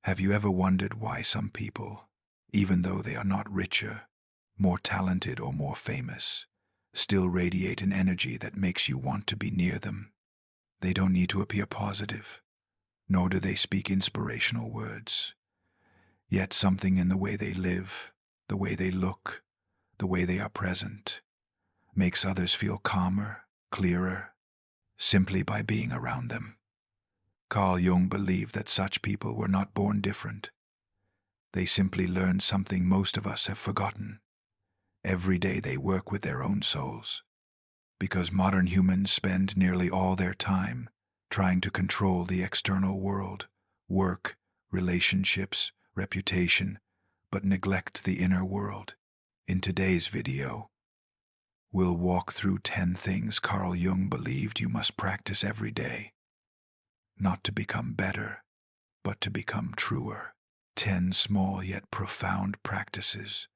Have you ever wondered why some people, even though they are not richer, more talented, or more famous, still radiate an energy that makes you want to be near them? They don't need to appear positive, nor do they speak inspirational words. Yet something in the way they live, the way they look, the way they are present, makes others feel calmer, clearer, simply by being around them. Carl Jung believed that such people were not born different. They simply learned something most of us have forgotten. Every day they work with their own souls. Because modern humans spend nearly all their time trying to control the external world, work, relationships, reputation, but neglect the inner world. In today's video, we'll walk through 10 things Carl Jung believed you must practice every day. Not to become better, but to become truer. 10 small yet profound practices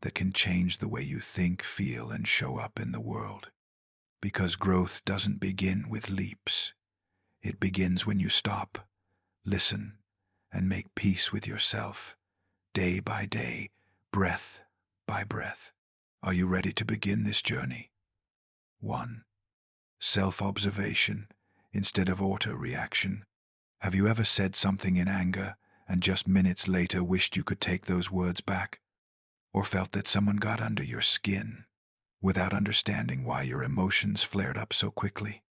that can change the way you think, feel, and show up in the world. Because growth doesn't begin with leaps. It begins when you stop, listen, and make peace with yourself, day by day, breath by breath. Are you ready to begin this journey? 1. Self-observation instead of auto-reaction. Have you ever said something in anger and just minutes later wished you could take those words back? Or felt that someone got under your skin without understanding why your emotions flared up so quickly?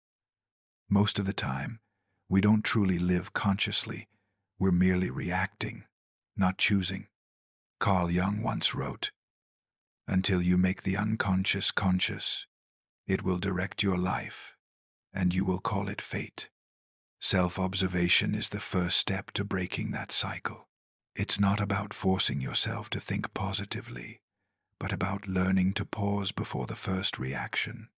Most of the time, we don't truly live consciously. We're merely reacting, not choosing. Carl Jung once wrote, "Until you make the unconscious conscious, it will direct your life, and you will call it fate." Self-observation is the first step to breaking that cycle. It's not about forcing yourself to think positively, but about learning to pause before the first reaction.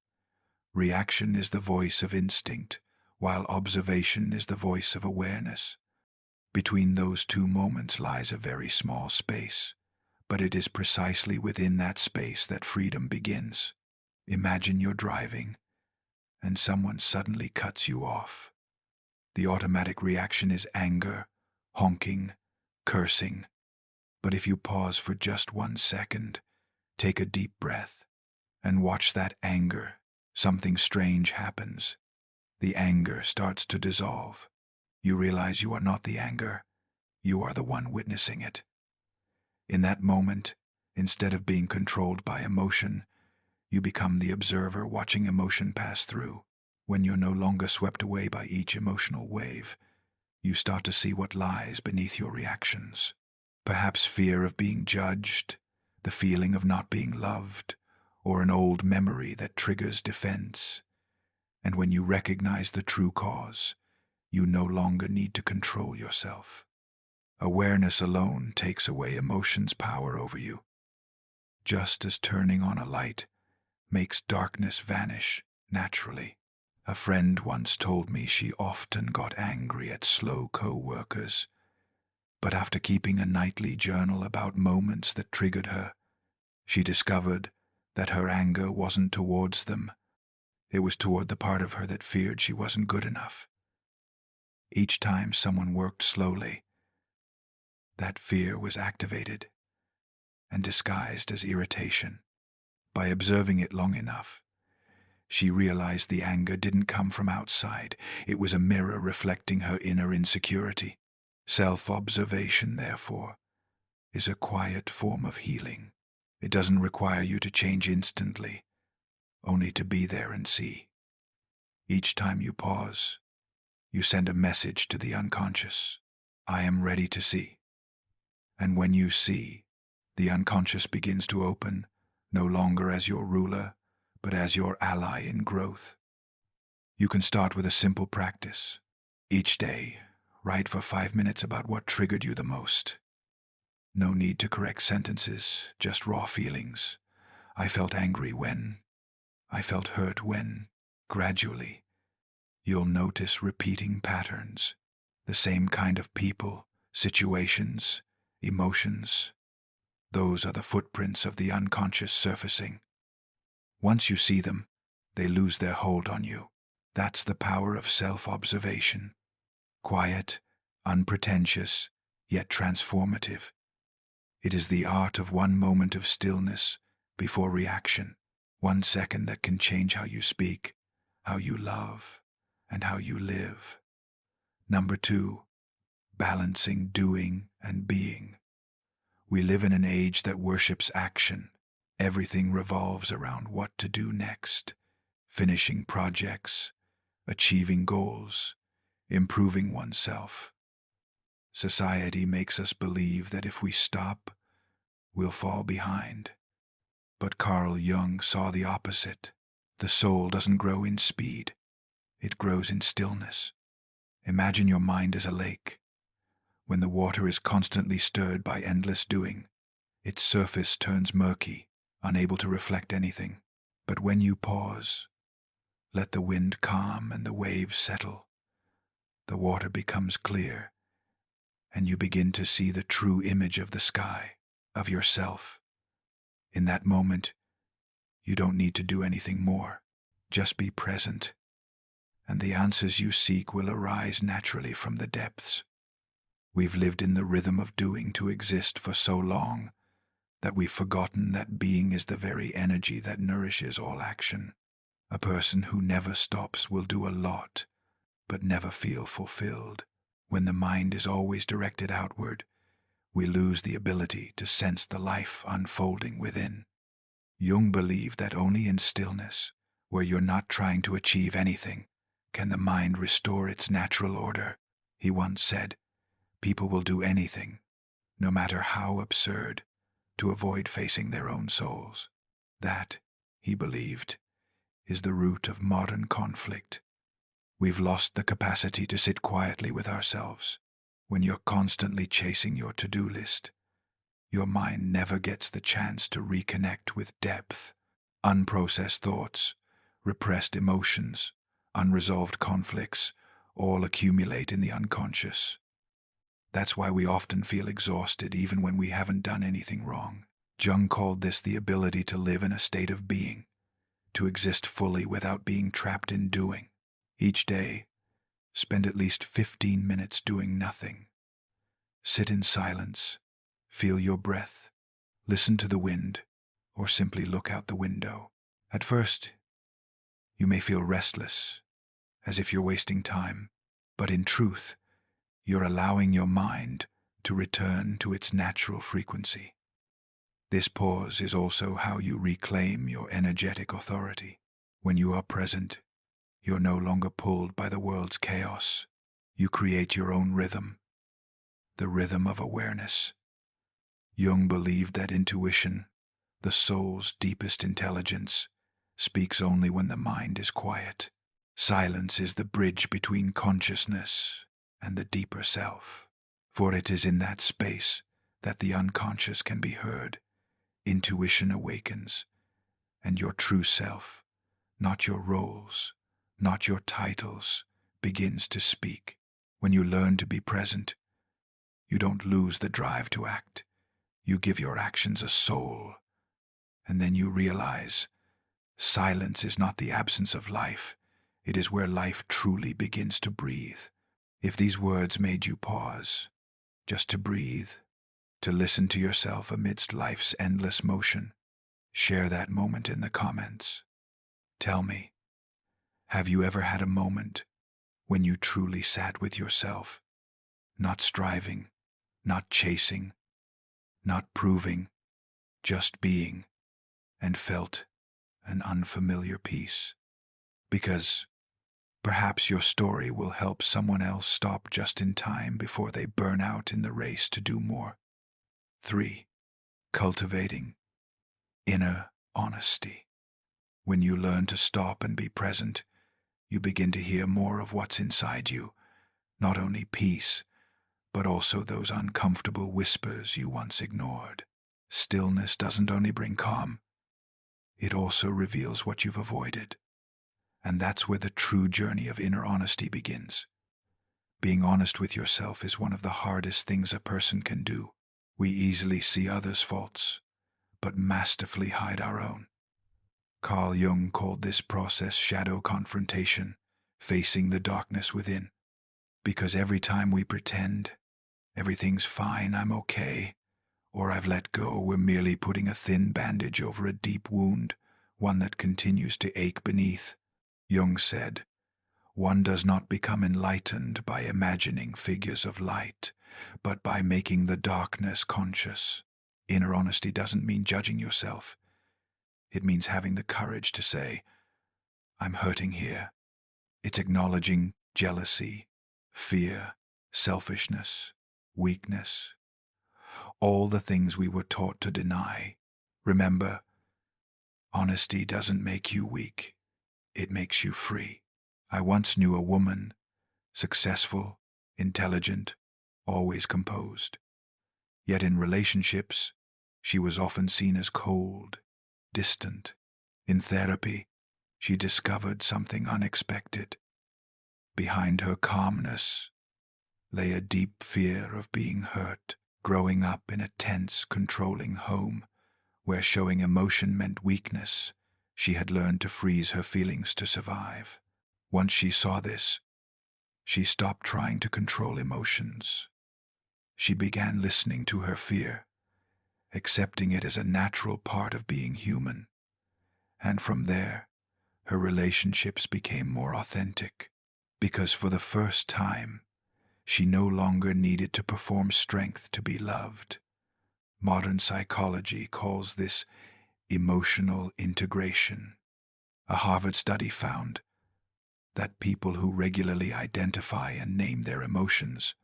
Reaction is the voice of instinct, while observation is the voice of awareness. Between those two moments lies a very small space, but it is precisely within that space that freedom begins. Imagine you're driving, and someone suddenly cuts you off. The automatic reaction is anger, honking, cursing. But if you pause for just 1 second, take a deep breath, and watch that anger, something strange happens. The anger starts to dissolve. You realize you are not the anger. You are the one witnessing it. In that moment, instead of being controlled by emotion, you become the observer watching emotion pass through. When you're no longer swept away by each emotional wave, you start to see what lies beneath your reactions. Perhaps fear of being judged, the feeling of not being loved, or an old memory that triggers defense. And when you recognize the true cause, you no longer need to control yourself. Awareness alone takes away emotion's power over you. Just as turning on a light makes darkness vanish naturally. A friend once told me she often got angry at slow co-workers, but after keeping a nightly journal about moments that triggered her, she discovered that her anger wasn't towards them. It was toward the part of her that feared she wasn't good enough. Each time someone worked slowly, that fear was activated and disguised as irritation. By observing it long enough, she realized the anger didn't come from outside. It was a mirror reflecting her inner insecurity. Self-observation, therefore, is a quiet form of healing. It doesn't require you to change instantly, only to be there and see. Each time you pause, you send a message to the unconscious. I am ready to see. And when you see, the unconscious begins to open, no longer as your ruler, but as your ally in growth. You can start with a simple practice. Each day, write for 5 minutes about what triggered you the most. No need to correct sentences, just raw feelings. I felt angry when. I felt hurt when. Gradually, you'll notice repeating patterns, the same kind of people, situations, emotions. Those are the footprints of the unconscious surfacing. Once you see them, they lose their hold on you. That's the power of self-observation. Quiet, unpretentious, yet transformative. It is the art of one moment of stillness before reaction, 1 second that can change how you speak, how you love, and how you live. Number 2, balancing doing and being. We live in an age that worships action. Everything revolves around what to do next, finishing projects, achieving goals, improving oneself. Society makes us believe that if we stop, we'll fall behind. But Carl Jung saw the opposite. The soul doesn't grow in speed. It grows in stillness. Imagine your mind as a lake. When the water is constantly stirred by endless doing, its surface turns murky, unable to reflect anything. But when you pause, let the wind calm and the waves settle, the water becomes clear, and you begin to see the true image of the sky, of yourself. In that moment, you don't need to do anything more. Just be present, and the answers you seek will arise naturally from the depths. We've lived in the rhythm of doing to exist for so long that we've forgotten that being is the very energy that nourishes all action. A person who never stops will do a lot, but never feel fulfilled. When the mind is always directed outward, we lose the ability to sense the life unfolding within. Jung believed that only in stillness, where you're not trying to achieve anything, can the mind restore its natural order. He once said, "People will do anything, no matter how absurd, to avoid facing their own souls." That, he believed, is the root of modern conflict. We've lost the capacity to sit quietly with ourselves. When you're constantly chasing your to-do list, your mind never gets the chance to reconnect with depth. Unprocessed thoughts, repressed emotions, unresolved conflicts all accumulate in the unconscious. That's why we often feel exhausted even when we haven't done anything wrong. Jung called this the ability to live in a state of being, to exist fully without being trapped in doing. Each day, spend at least 15 minutes doing nothing. Sit in silence, feel your breath, listen to the wind, or simply look out the window. At first, you may feel restless, as if you're wasting time, but in truth, you're allowing your mind to return to its natural frequency. This pause is also how you reclaim your energetic authority. When you are present, you're no longer pulled by the world's chaos. You create your own rhythm, the rhythm of awareness. Jung believed that intuition, the soul's deepest intelligence, speaks only when the mind is quiet. Silence is the bridge between consciousness and the deeper self, for it is in that space that the unconscious can be heard. Intuition awakens, and your true self, not your roles, not your titles, begins to speak. When you learn to be present, you don't lose the drive to act. You give your actions a soul, and then you realize silence is not the absence of life. It is where life truly begins to breathe. If these words made you pause, just to breathe, to listen to yourself amidst life's endless motion, share that moment in the comments. Tell me, have you ever had a moment when you truly sat with yourself, not striving, not chasing, not proving, just being, and felt an unfamiliar peace? Because perhaps your story will help someone else stop just in time before they burn out in the race to do more. 3. Cultivating inner honesty. When you learn to stop and be present, you begin to hear more of what's inside you, not only peace, but also those uncomfortable whispers you once ignored. Stillness doesn't only bring calm, it also reveals what you've avoided. And that's where the true journey of inner honesty begins. Being honest with yourself is one of the hardest things a person can do. We easily see others' faults, but masterfully hide our own. Carl Jung called this process shadow confrontation, facing the darkness within. Because every time we pretend, everything's fine, I'm okay, or I've let go, we're merely putting a thin bandage over a deep wound, one that continues to ache beneath. Jung said, one does not become enlightened by imagining figures of light, but by making the darkness conscious. Inner honesty doesn't mean judging yourself. It means having the courage to say, I'm hurting here. It's acknowledging jealousy, fear, selfishness, weakness, all the things we were taught to deny. Remember, honesty doesn't make you weak. It makes you free. I once knew a woman, successful, intelligent, always composed. Yet in relationships, she was often seen as cold, distant. In therapy, she discovered something unexpected. Behind her calmness lay a deep fear of being hurt, growing up in a tense, controlling home where showing emotion meant weakness. She had learned to freeze her feelings to survive. Once she saw this, she stopped trying to control emotions. She began listening to her fear, accepting it as a natural part of being human. And from there, her relationships became more authentic, because for the first time, she no longer needed to perform strength to be loved. Modern psychology calls this emotional integration. A Harvard study found that people who regularly identify and name their emotions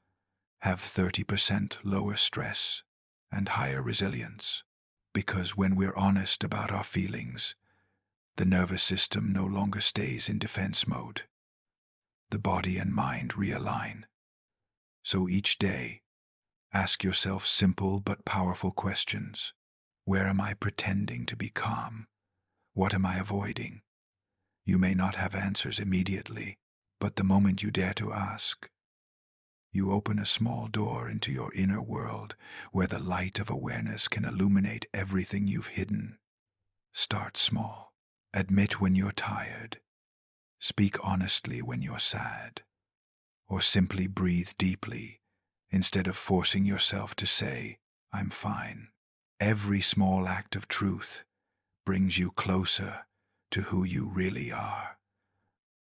have 30% lower stress and higher resilience. Because when we're honest about our feelings, the nervous system no longer stays in defense mode. The body and mind realign. So each day, ask yourself simple but powerful questions. Where am I pretending to be calm? What am I avoiding? You may not have answers immediately, but the moment you dare to ask, you open a small door into your inner world where the light of awareness can illuminate everything you've hidden. Start small. Admit when you're tired. Speak honestly when you're sad. Or simply breathe deeply instead of forcing yourself to say, I'm fine. Every small act of truth brings you closer to who you really are.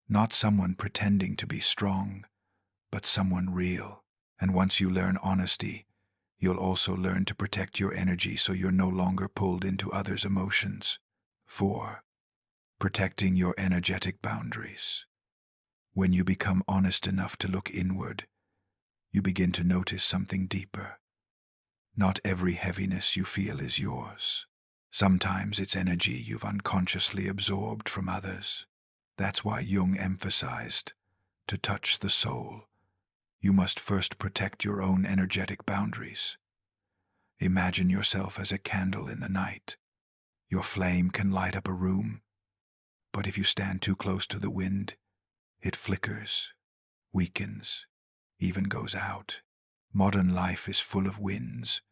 Not someone pretending to be strong, but someone real. And once you learn honesty, you'll also learn to protect your energy so you're no longer pulled into others' emotions. 4. Protecting your energetic boundaries. When you become honest enough to look inward, you begin to notice something deeper. Not every heaviness you feel is yours. Sometimes it's energy you've unconsciously absorbed from others. That's why Jung emphasized, to touch the soul, you must first protect your own energetic boundaries. Imagine yourself as a candle in the night. Your flame can light up a room, but if you stand too close to the wind, it flickers, weakens, even goes out. Modern life is full of winds,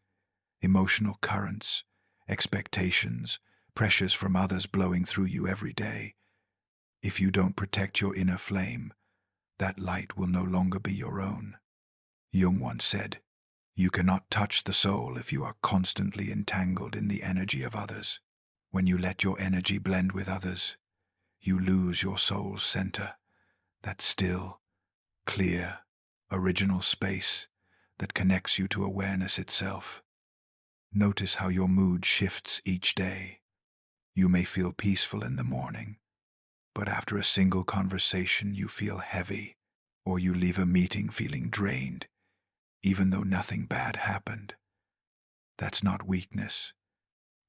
emotional currents, expectations, pressures from others blowing through you every day. If you don't protect your inner flame, that light will no longer be your own. Jung once said, you cannot touch the soul if you are constantly entangled in the energy of others. When you let your energy blend with others, you lose your soul's center, that still, clear, original space that connects you to awareness itself. Notice how your mood shifts each day. You may feel peaceful in the morning, but after a single conversation you feel heavy, or you leave a meeting feeling drained, even though nothing bad happened. That's not weakness.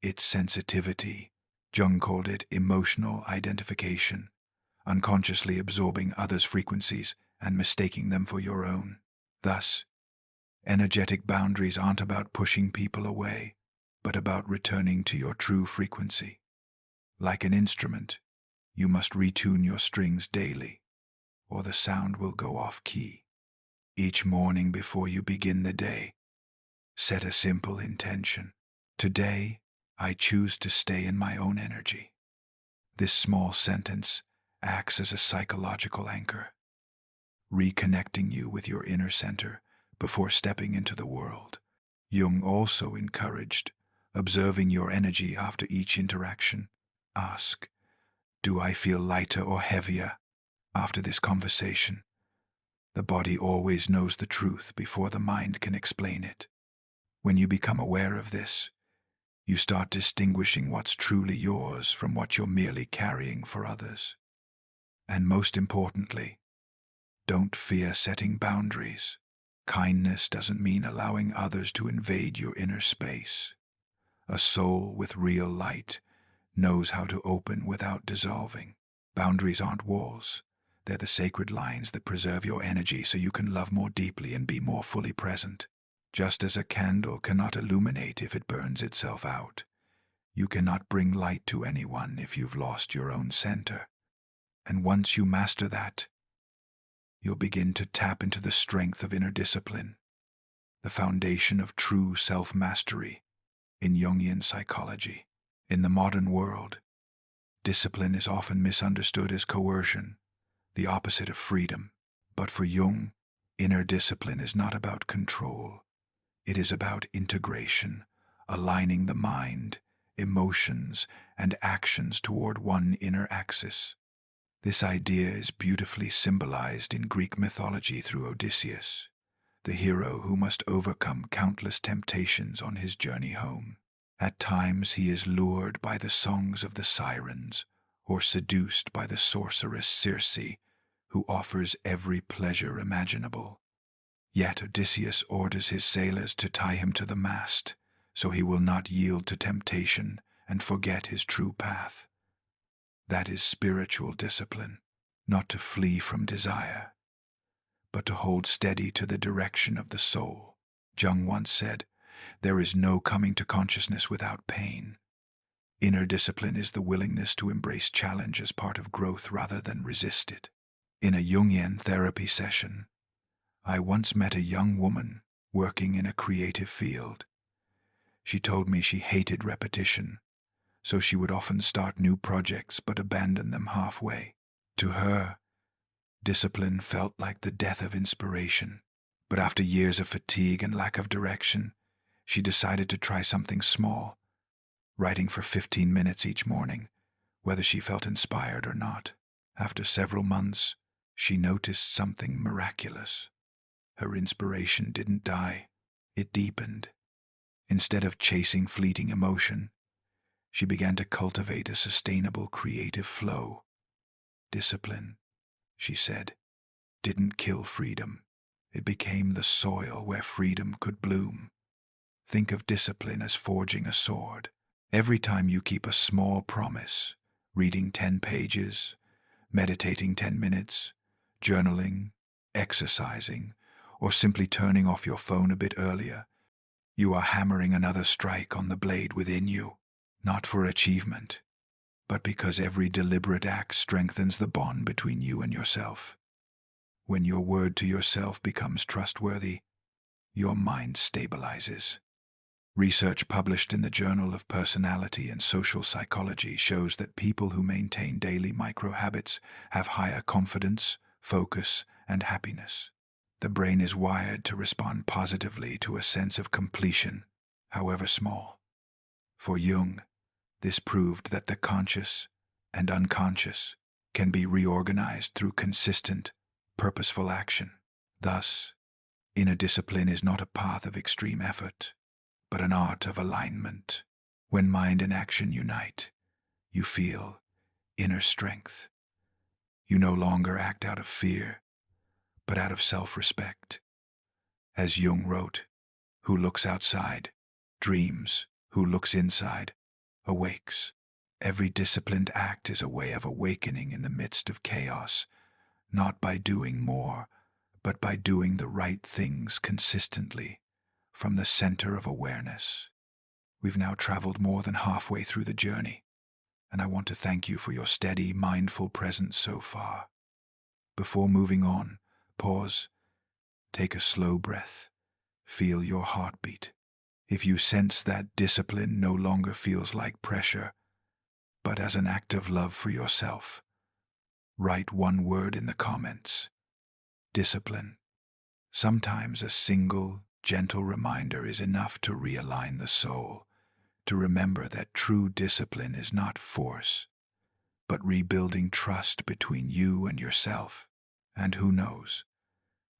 It's sensitivity. Jung called it emotional identification, unconsciously absorbing others' frequencies and mistaking them for your own. Thus, energetic boundaries aren't about pushing people away, but about returning to your true frequency. Like an instrument, you must retune your strings daily, or the sound will go off key. Each morning before you begin the day, set a simple intention. Today, I choose to stay in my own energy. This small sentence acts as a psychological anchor, reconnecting you with your inner center before stepping into the world. Jung also encouraged observing your energy after each interaction. Ask, do I feel lighter or heavier after this conversation? The body always knows the truth before the mind can explain it. When you become aware of this, you start distinguishing what's truly yours from what you're merely carrying for others. And most importantly, don't fear setting boundaries. Kindness doesn't mean allowing others to invade your inner space. A soul with real light knows how to open without dissolving. Boundaries aren't walls. They're the sacred lines that preserve your energy so you can love more deeply and be more fully present. Just as a candle cannot illuminate if it burns itself out, you cannot bring light to anyone if you've lost your own center. And once you master that, you'll begin to tap into the strength of inner discipline, the foundation of true self-mastery in Jungian psychology. In the modern world, discipline is often misunderstood as coercion, the opposite of freedom. But for Jung, inner discipline is not about control. It is about integration, aligning the mind, emotions, and actions toward one inner axis. This idea is beautifully symbolized in Greek mythology through Odysseus, the hero who must overcome countless temptations on his journey home. At times he is lured by the songs of the sirens, or seduced by the sorceress Circe, who offers every pleasure imaginable. Yet Odysseus orders his sailors to tie him to the mast, so he will not yield to temptation and forget his true path. That is spiritual discipline, not to flee from desire, but to hold steady to the direction of the soul. Jung once said, "There is no coming to consciousness without pain." Inner discipline is the willingness to embrace challenge as part of growth rather than resist it. In a Jungian therapy session, I once met a young woman working in a creative field. She told me she hated repetition, so she would often start new projects but abandon them halfway. To her, discipline felt like the death of inspiration. But after years of fatigue and lack of direction, she decided to try something small, writing for 15 minutes each morning, whether she felt inspired or not. After several months, she noticed something miraculous. Her inspiration didn't die, it deepened. Instead of chasing fleeting emotion, she began to cultivate a sustainable creative flow. Discipline, she said, didn't kill freedom. It became the soil where freedom could bloom. Think of discipline as forging a sword. Every time you keep a small promise, reading 10 pages, meditating 10 minutes, journaling, exercising, or simply turning off your phone a bit earlier, you are hammering another strike on the blade within you, not for achievement, but because every deliberate act strengthens the bond between you and yourself. When your word to yourself becomes trustworthy, your mind stabilizes. Research published in the Journal of Personality and Social Psychology shows that people who maintain daily micro-habits have higher confidence, focus, and happiness. The brain is wired to respond positively to a sense of completion, however small. For Jung, this proved that the conscious and unconscious can be reorganized through consistent, purposeful action. Thus, inner discipline is not a path of extreme effort, but an art of alignment. When mind and action unite, you feel inner strength. You no longer act out of fear, but out of self-respect. As Jung wrote, "Who looks outside, dreams. Who looks inside, awakes." Every disciplined act is a way of awakening in the midst of chaos, not by doing more, but by doing the right things consistently, from the center of awareness. We've now traveled more than halfway through the journey, and I want to thank you for your steady, mindful presence so far. Before moving on, pause, take a slow breath, feel your heartbeat. If you sense that discipline no longer feels like pressure, but as an act of love for yourself, write one word in the comments. Discipline. Sometimes a single, gentle reminder is enough to realign the soul, to remember that true discipline is not force, but rebuilding trust between you and yourself. And who knows,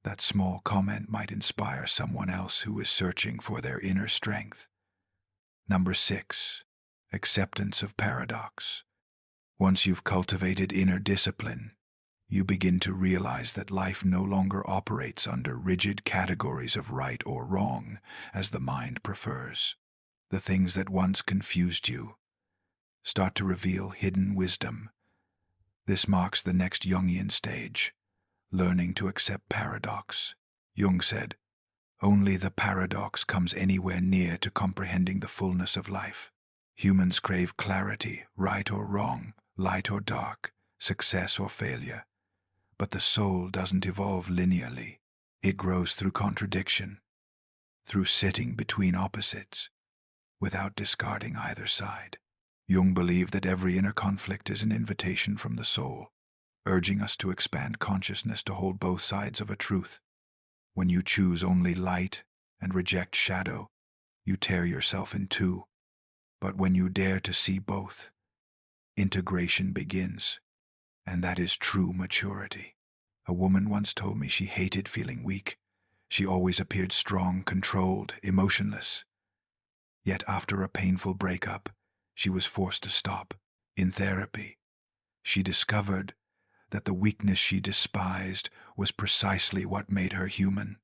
that small comment might inspire someone else who is searching for their inner strength. Number 6. Acceptance of paradox. Once you've cultivated inner discipline, you begin to realize that life no longer operates under rigid categories of right or wrong, as the mind prefers. The things that once confused you start to reveal hidden wisdom. This marks the next Jungian stage, learning to accept paradox. Jung said, "Only the paradox comes anywhere near to comprehending the fullness of life." Humans crave clarity, right or wrong, light or dark, success or failure. But the soul doesn't evolve linearly. It grows through contradiction, through sitting between opposites, without discarding either side. Jung believed that every inner conflict is an invitation from the soul, urging us to expand consciousness to hold both sides of a truth. When you choose only light and reject shadow, you tear yourself in two. But when you dare to see both, integration begins, and that is true maturity. A woman once told me she hated feeling weak. She always appeared strong, controlled, emotionless. Yet after a painful breakup, she was forced to stop. In therapy, she discovered that the weakness she despised was precisely what made her human.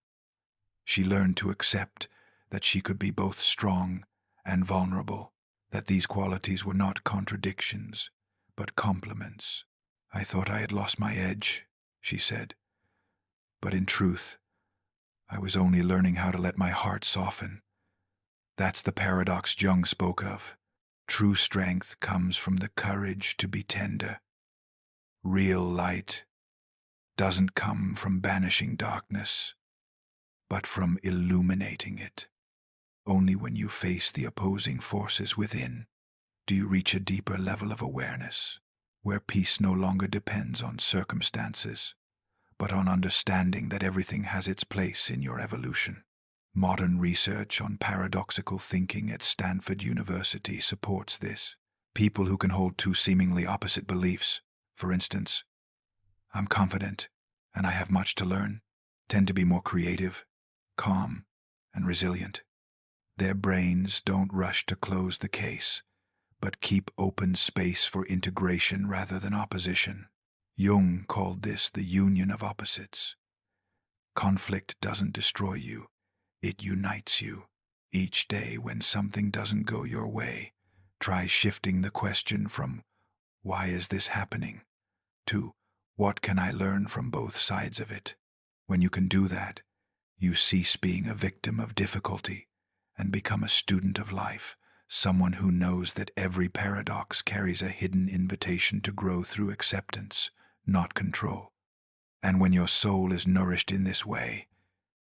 She learned to accept that she could be both strong and vulnerable, that these qualities were not contradictions, but complements. "I thought I had lost my edge," she said, "but in truth, I was only learning how to let my heart soften." That's the paradox Jung spoke of. True strength comes from the courage to be tender. Real light doesn't come from banishing darkness, but from illuminating it. Only when you face the opposing forces within do you reach a deeper level of awareness, where peace no longer depends on circumstances, but on understanding that everything has its place in your evolution. Modern research on paradoxical thinking at Stanford University supports this. People who can hold two seemingly opposite beliefs, for instance, "I'm confident and I have much to learn," tend to be more creative, calm, and resilient. Their brains don't rush to close the case, but keep open space for integration rather than opposition. Jung called this the union of opposites. Conflict doesn't destroy you, it unites you. Each day when something doesn't go your way, try shifting the question from "Why is this happening?" to "What can I learn from both sides of it?" When you can do that, you cease being a victim of difficulty and become a student of life, someone who knows that every paradox carries a hidden invitation to grow through acceptance, not control. And when your soul is nourished in this way,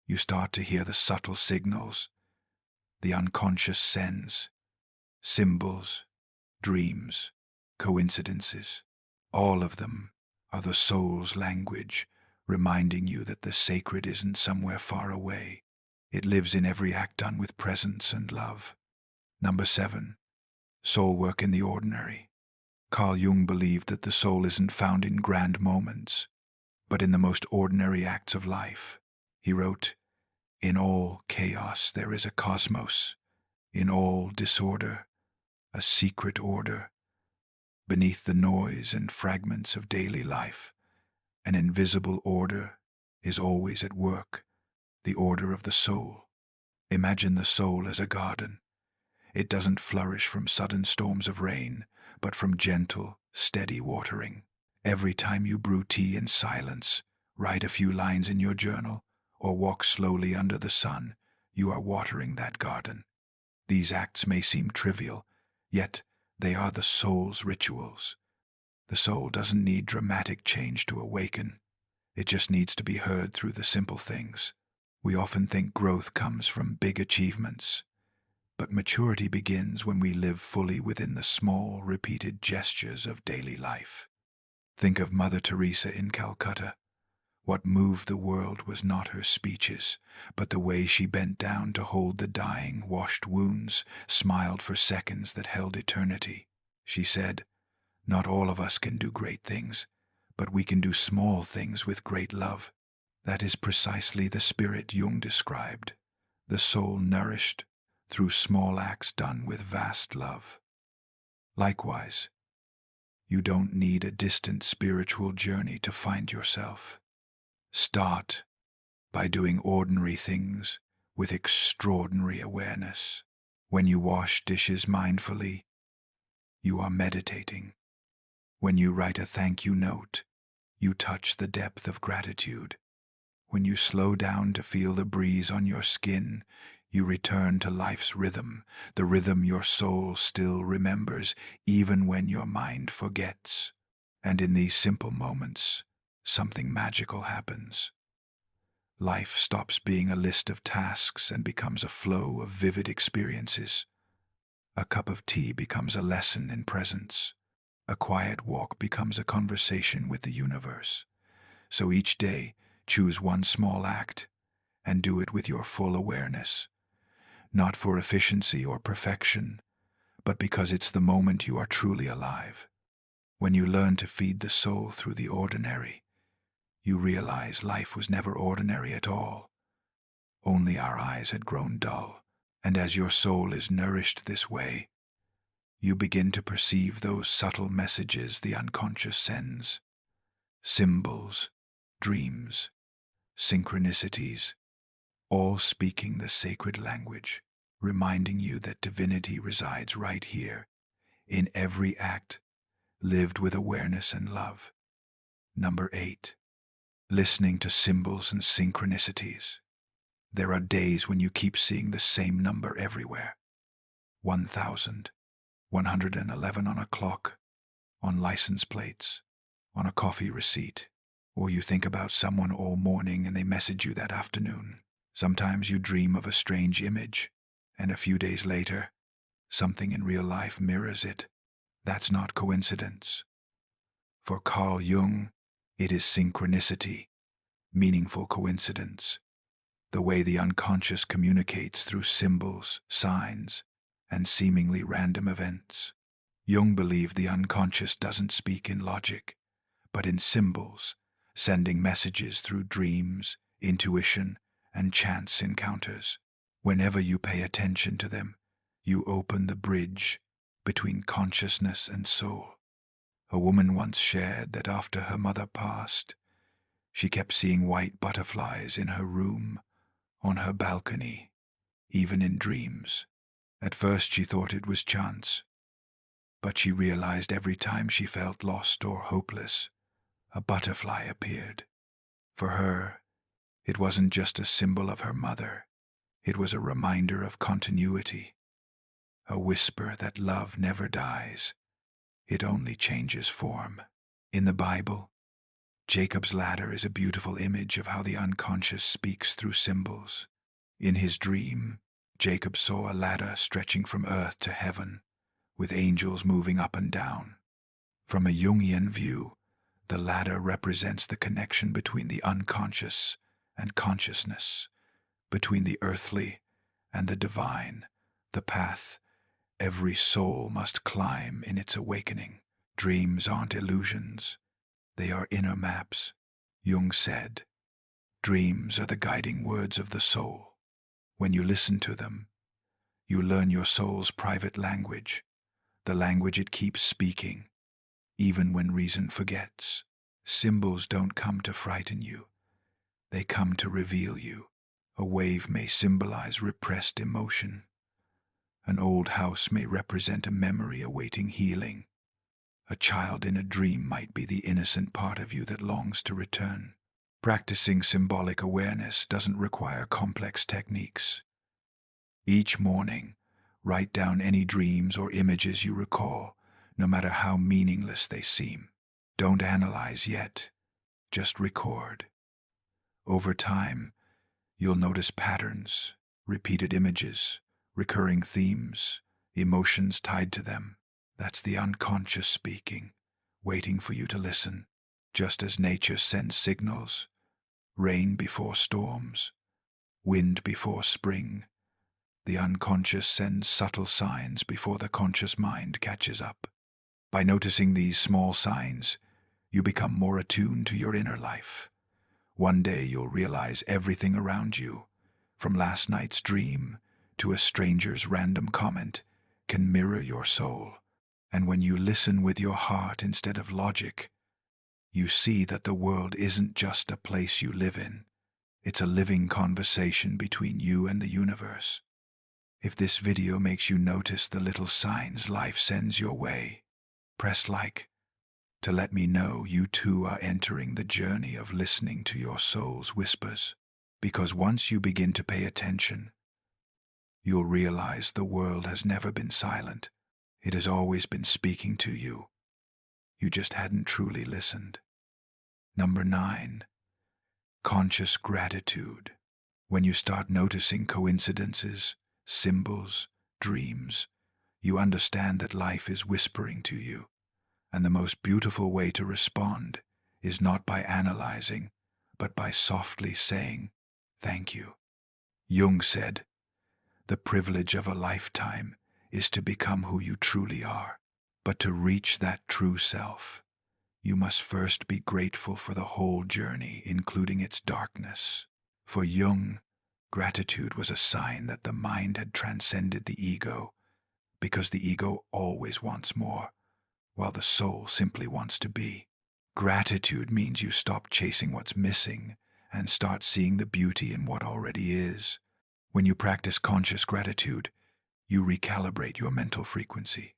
you start to hear the subtle signals, the unconscious sense, symbols, dreams, coincidences. All of them are the soul's language, reminding you that the sacred isn't somewhere far away. It lives in every act done with presence and love. Number 7. Soul work in the ordinary. Carl Jung believed that the soul isn't found in grand moments, but in the most ordinary acts of life. He wrote, "In all chaos there is a cosmos, in all disorder a secret order. Beneath the noise and fragments of daily life, an invisible order is always at work, the order of the soul." Imagine the soul as a garden. It doesn't flourish from sudden storms of rain, but from gentle, steady watering. Every time you brew tea in silence, write a few lines in your journal, or walk slowly under the sun, you are watering that garden. These acts may seem trivial, yet they are the soul's rituals. The soul doesn't need dramatic change to awaken. It just needs to be heard through the simple things. We often think growth comes from big achievements, but maturity begins when we live fully within the small, repeated gestures of daily life. Think of Mother Teresa in Calcutta. What moved the world was not her speeches, but the way she bent down to hold the dying, washed wounds, smiled for seconds that held eternity. She said, "Not all of us can do great things, but we can do small things with great love." That is precisely the spirit Jung described, the soul nourished through small acts done with vast love. Likewise, you don't need a distant spiritual journey to find yourself. Start by doing ordinary things with extraordinary awareness. When you wash dishes mindfully, you are meditating. When you write a thank you note, you touch the depth of gratitude. When you slow down to feel the breeze on your skin, you return to life's rhythm, the rhythm your soul still remembers, even when your mind forgets. And in these simple moments, something magical happens. Life stops being a list of tasks and becomes a flow of vivid experiences. A cup of tea becomes a lesson in presence. A quiet walk becomes a conversation with the universe. So each day, choose one small act and do it with your full awareness. Not for efficiency or perfection, but because it's the moment you are truly alive. When you learn to feed the soul through the ordinary, you realize life was never ordinary at all. Only our eyes had grown dull, and as your soul is nourished this way, you begin to perceive those subtle messages the unconscious sends. Symbols, dreams, synchronicities, all speaking the sacred language, reminding you that divinity resides right here, in every act, lived with awareness and love. Number 8. Listening to symbols and synchronicities. There are days when you keep seeing the same number everywhere. 1,111 on a clock, on license plates, on a coffee receipt, or you think about someone all morning and they message you that afternoon. Sometimes you dream of a strange image, and a few days later, something in real life mirrors it. That's not coincidence. For Carl Jung, it is synchronicity, meaningful coincidence, the way the unconscious communicates through symbols, signs, and seemingly random events. Jung believed the unconscious doesn't speak in logic, but in symbols, sending messages through dreams, intuition, and chance encounters. Whenever you pay attention to them, you open the bridge between consciousness and soul. A woman once shared that after her mother passed, she kept seeing white butterflies in her room, on her balcony, even in dreams. At first she thought it was chance, but she realized every time she felt lost or hopeless, a butterfly appeared. For her, it wasn't just a symbol of her mother, it was a reminder of continuity, a whisper that love never dies, it only changes form. In the Bible, Jacob's ladder is a beautiful image of how the unconscious speaks through symbols. In his dream, Jacob saw a ladder stretching from earth to heaven, with angels moving up and down. From a Jungian view, the ladder represents the connection between the unconscious and consciousness, between the earthly and the divine, the path every soul must climb in its awakening. Dreams aren't illusions, they are inner maps. Jung said, "Dreams are the guiding words of the soul. When you listen to them, you learn your soul's private language, the language it keeps speaking, even when reason forgets." Symbols don't come to frighten you, they come to reveal you. A wave may symbolize repressed emotion. An old house may represent a memory awaiting healing. A child in a dream might be the innocent part of you that longs to return. Practicing symbolic awareness doesn't require complex techniques. Each morning, write down any dreams or images you recall, no matter how meaningless they seem. Don't analyze yet, just record. Over time, you'll notice patterns, repeated images, recurring themes, emotions tied to them. That's the unconscious speaking, waiting for you to listen. Just as nature sends signals, rain before storms, wind before spring. The unconscious sends subtle signs before the conscious mind catches up. By noticing these small signs, you become more attuned to your inner life. One day you'll realize everything around you, from last night's dream to a stranger's random comment, can mirror your soul. And when you listen with your heart instead of logic, you see that the world isn't just a place you live in. It's a living conversation between you and the universe. If this video makes you notice the little signs life sends your way, press like to let me know you too are entering the journey of listening to your soul's whispers. Because once you begin to pay attention, you'll realize the world has never been silent. It has always been speaking to you. You just hadn't truly listened. Number 9. Conscious gratitude. When you start noticing coincidences, symbols, dreams, you understand that life is whispering to you. And the most beautiful way to respond is not by analyzing, but by softly saying, "Thank you." Jung said, "The privilege of a lifetime is to become who you truly are. But to reach that true self, you must first be grateful for the whole journey, including its darkness." For Jung, gratitude was a sign that the mind had transcended the ego, because the ego always wants more, while the soul simply wants to be. Gratitude means you stop chasing what's missing and start seeing the beauty in what already is. When you practice conscious gratitude, you recalibrate your mental frequency.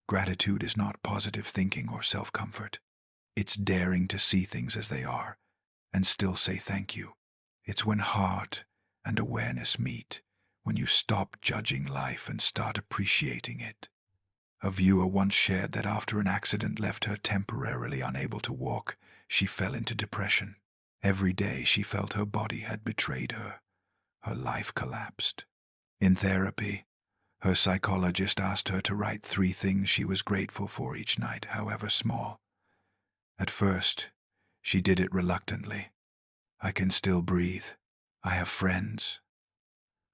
Gratitude is not positive thinking or self-comfort. It's daring to see things as they are and still say thank you. It's when heart and awareness meet, when you stop judging life and start appreciating it. A viewer once shared that after an accident left her temporarily unable to walk, she fell into depression. Every day she felt her body had betrayed her. Her life collapsed. In therapy, her psychologist asked her to write 3 things she was grateful for each night, however small. At first, she did it reluctantly. "I can still breathe. I have friends.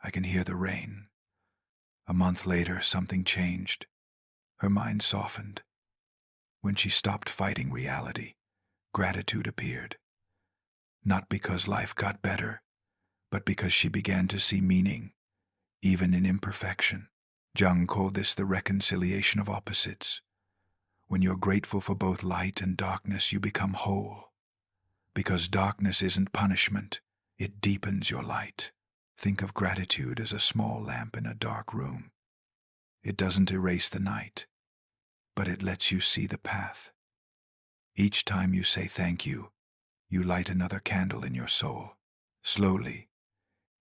I can hear the rain." A month later, something changed. Her mind softened. When she stopped fighting reality, gratitude appeared. Not because life got better, but because she began to see meaning, even in imperfection. Jung called this the reconciliation of opposites. When you're grateful for both light and darkness, you become whole. Because darkness isn't punishment, it deepens your light. Think of gratitude as a small lamp in a dark room. It doesn't erase the night, but it lets you see the path. Each time you say thank you, you light another candle in your soul. Slowly,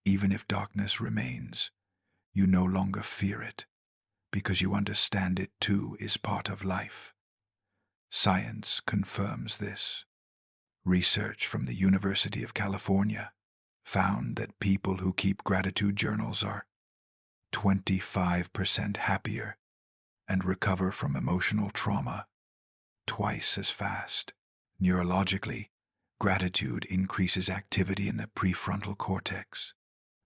even if darkness remains, you no longer fear it, because you understand it too is part of life. Science confirms this. Research from the University of California found that people who keep gratitude journals are 25% happier and recover from emotional trauma twice as fast. Neurologically, gratitude increases activity in the prefrontal cortex,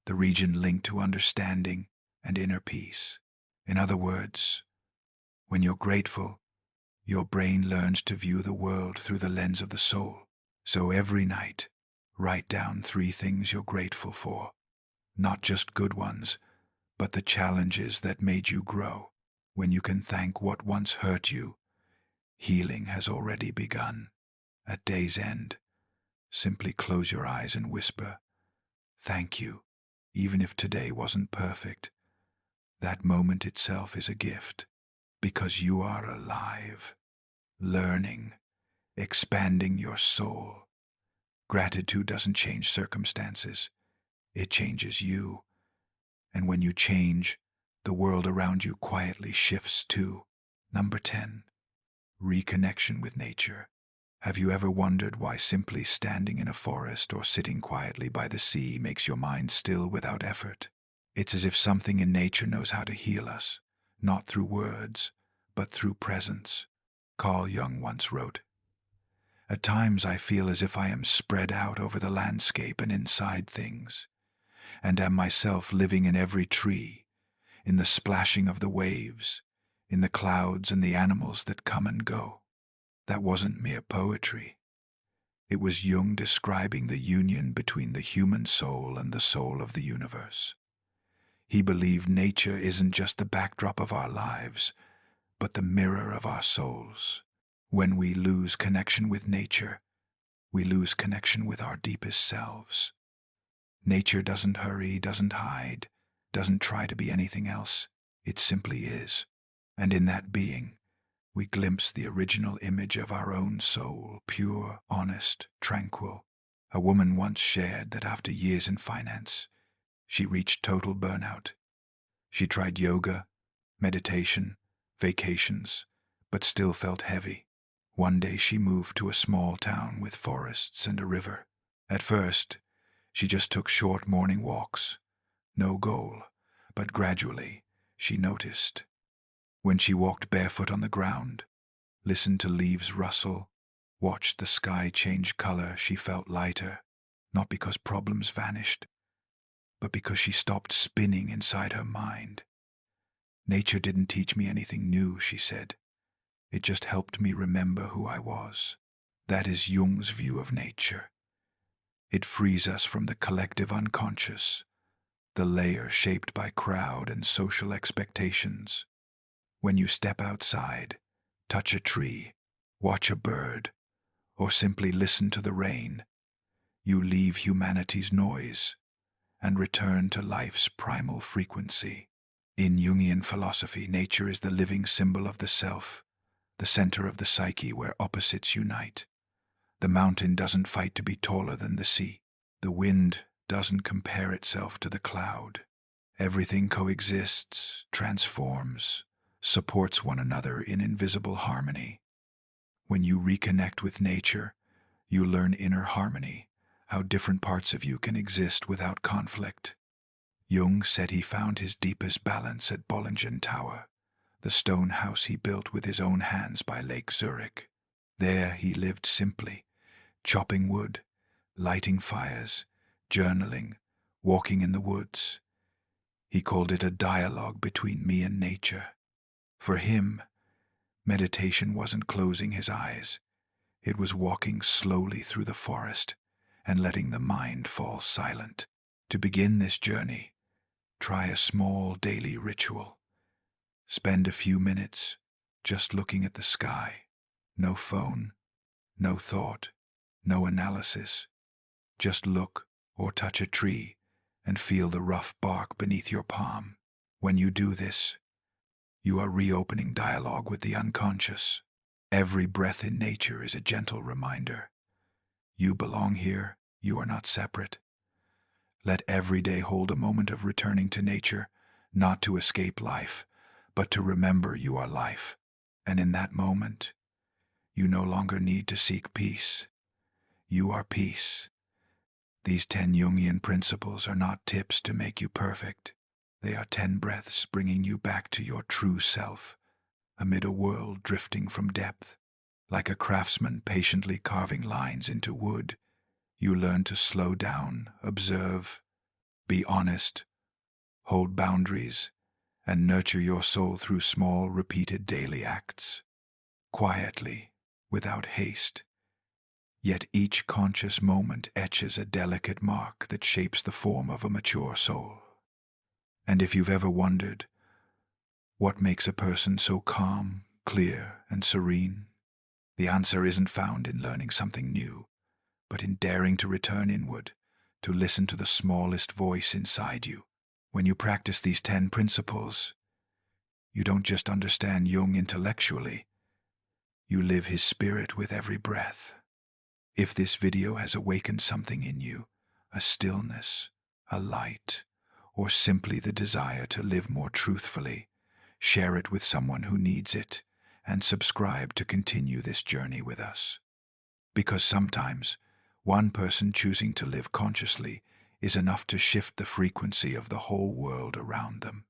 the region linked to understanding and inner peace. In other words, when you're grateful, your brain learns to view the world through the lens of the soul. So every night, write down 3 things you're grateful for. Not just good ones, but the challenges that made you grow. When you can thank what once hurt you, healing has already begun. At day's end, simply close your eyes and whisper, "Thank you," even if today wasn't perfect. That moment itself is a gift, because you are alive, learning, expanding your soul. Gratitude doesn't change circumstances, it changes you. And when you change, the world around you quietly shifts too. Number 10. Reconnection with nature. Have you ever wondered why simply standing in a forest or sitting quietly by the sea makes your mind still without effort? It's as if something in nature knows how to heal us, not through words, but through presence. Carl Jung once wrote, At times I feel as if I am spread out over the landscape and inside things, and am myself living in every tree, in the splashing of the waves, in the clouds and the animals that come and go. That wasn't mere poetry. It was Jung describing the union between the human soul and the soul of the universe. He believed nature isn't just the backdrop of our lives, but the mirror of our souls. When we lose connection with nature, we lose connection with our deepest selves. Nature doesn't hurry, doesn't hide, doesn't try to be anything else. It simply is. And in that being, we glimpse the original image of our own soul, pure, honest, tranquil. A woman once shared that after years in finance, she reached total burnout. She tried yoga, meditation, vacations, but still felt heavy. One day she moved to a small town with forests and a river. At first, she just took short morning walks. No goal, but gradually, she noticed. When she walked barefoot on the ground, listened to leaves rustle, watched the sky change color, she felt lighter, not because problems vanished, but because she stopped spinning inside her mind. Nature didn't teach me anything new, she said. It just helped me remember who I was. That is Jung's view of nature. It frees us from the collective unconscious, the layer shaped by crowd and social expectations. When you step outside, touch a tree, watch a bird, or simply listen to the rain, you leave humanity's noise and return to life's primal frequency. In Jungian philosophy, nature is the living symbol of the self, the center of the psyche where opposites unite. The mountain doesn't fight to be taller than the sea. The wind doesn't compare itself to the cloud. Everything coexists, transforms, supports one another in invisible harmony. When you reconnect with nature, you learn inner harmony, how different parts of you can exist without conflict. Jung said he found his deepest balance at Bollingen Tower, the stone house he built with his own hands by Lake Zurich. There he lived simply, chopping wood, lighting fires, journaling, walking in the woods. He called it a dialogue between me and nature. For him, meditation wasn't closing his eyes. It was walking slowly through the forest and letting the mind fall silent. To begin this journey, try a small daily ritual. Spend a few minutes just looking at the sky. No phone, no thought, no analysis. Just look or touch a tree and feel the rough bark beneath your palm. When you do this, you are reopening dialogue with the unconscious. Every breath in nature is a gentle reminder. You belong here, you are not separate. Let every day hold a moment of returning to nature, not to escape life, but to remember you are life. And in that moment, you no longer need to seek peace. You are peace. These 10 Jungian principles are not tips to make you perfect. They are 10 breaths bringing you back to your true self, amid a world drifting from depth. Like a craftsman patiently carving lines into wood, you learn to slow down, observe, be honest, hold boundaries, and nurture your soul through small, repeated daily acts. Quietly, without haste. Yet each conscious moment etches a delicate mark that shapes the form of a mature soul. And if you've ever wondered, what makes a person so calm, clear, and serene? The answer isn't found in learning something new, but in daring to return inward, to listen to the smallest voice inside you. When you practice these 10 principles, you don't just understand Jung intellectually, you live his spirit with every breath. If this video has awakened something in you, a stillness, a light, or simply the desire to live more truthfully, share it with someone who needs it, and subscribe to continue this journey with us. Because sometimes, one person choosing to live consciously is enough to shift the frequency of the whole world around them.